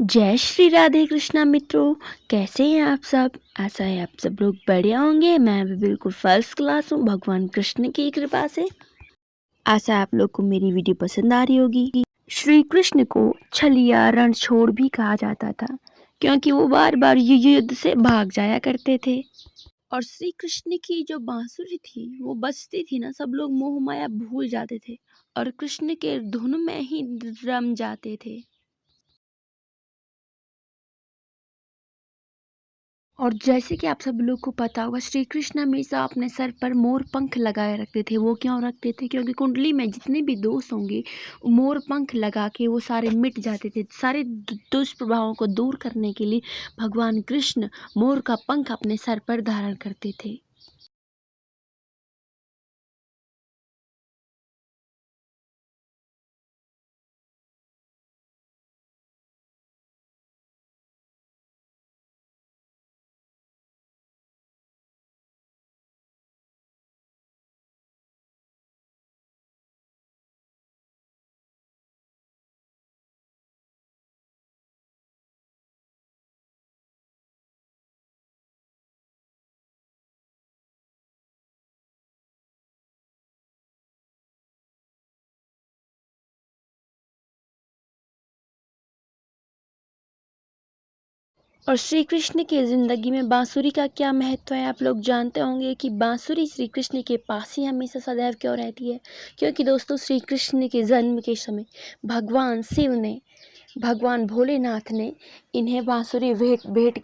जय श्री राधे कृष्णा मित्रों, कैसे हैं आप सब। आशा है आप सब लोग बढ़िया होंगे। मैं भी बिल्कुल फर्स्ट क्लास हूँ भगवान कृष्ण की कृपा से। आशा आप लोग को मेरी वीडियो पसंद आ रही होगी। श्री कृष्ण को छलिया रणछोड़ भी कहा जाता था क्योंकि वो बार बार युद्ध से भाग जाया करते थे। और श्री कृष्ण की जो बांसुरी थी वो बजती थी ना, सब लोग मोह माया भूल जाते थे और कृष्ण के धुन में ही रम जाते थे। और जैसे कि आप सब लोग को पता होगा, श्री कृष्ण हमेशा अपने सर पर मोर पंख लगाए रखते थे। वो क्यों रखते थे? क्योंकि कुंडली में जितने भी दोष होंगे मोर पंख लगा के वो सारे मिट जाते थे। सारे दुष्प्रभावों को दूर करने के लिए भगवान कृष्ण मोर का पंख अपने सर पर धारण करते थे। और श्री कृष्ण की ज़िंदगी में बांसुरी का क्या महत्व है, आप लोग जानते होंगे कि बांसुरी श्री कृष्ण के पास ही हमेशा सदैव क्यों रहती है। क्योंकि दोस्तों, श्री कृष्ण के जन्म के समय भगवान शिव ने, भगवान भोलेनाथ ने इन्हें बांसुरी भेंट भेंट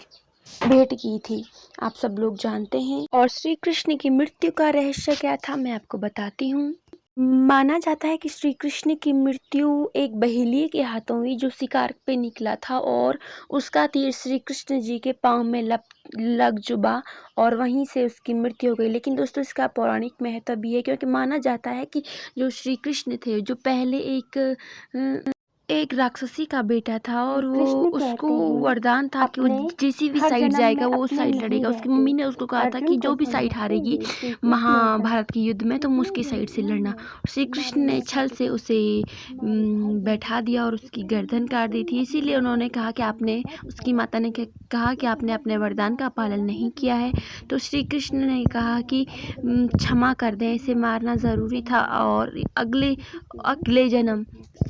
भेंट की थी। आप सब लोग जानते हैं। और श्री कृष्ण की मृत्यु का रहस्य क्या था, मैं आपको बताती हूँ। माना जाता है कि श्री कृष्ण की मृत्यु एक बहेलिये के हाथों हुई जो शिकार पे निकला था और उसका तीर श्री कृष्ण जी के पाँव में लग चुभा और वहीं से उसकी मृत्यु हो गई। लेकिन दोस्तों, इसका पौराणिक महत्व भी है क्योंकि माना जाता है कि जो श्री कृष्ण थे, जो पहले एक राक्षसी का बेटा था और वो उसको वरदान था कि वो किसी भी साइड जाएगा वो उस साइड लड़ेगा। उसकी मम्मी ने उसको कहा था कि जो भी साइड हारेगी महाभारत के युद्ध में तुम उसकी साइड से लड़ना। श्री कृष्ण ने छल से उसे बैठा दिया और उसकी गर्दन काट दी थी। इसीलिए उन्होंने कहा कि आपने, उसकी माता ने कहा कि आपने अपने वरदान का पालन नहीं किया है। तो श्री कृष्ण ने कहा कि क्षमा कर दें, इसे मारना ज़रूरी था। और अगले जन्म,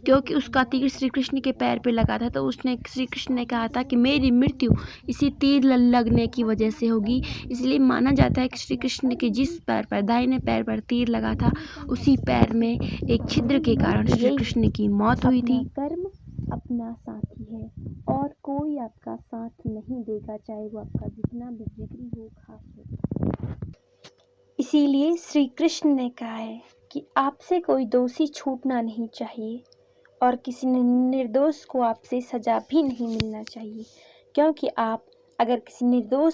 क्योंकि उसका तीर श्री कृष्ण के पैर पे लगा था, तो उसने, श्री कृष्ण ने कहा था कि मेरी मृत्यु इसी तीर लगने की वजह से होगी। इसलिए माना जाता है कि श्री कृष्ण के जिस पैर पर, दाहिने पैर पर तीर लगा था, उसी पैर में एक छिद्र के कारण श्री कृष्ण की मौत हुई थी। कर्म अपना साथी है और कोई आपका साथ नहीं देगा, चाहे वो आपका जितना भी जिगरी हो, खास हो। इसीलिए श्री कृष्ण ने कहा है कि आपसे कोई दोषी छूटना नहीं चाहिए और किसी निर्दोष को आपसे सजा भी नहीं मिलना चाहिए। क्योंकि आप अगर किसी निर्दोष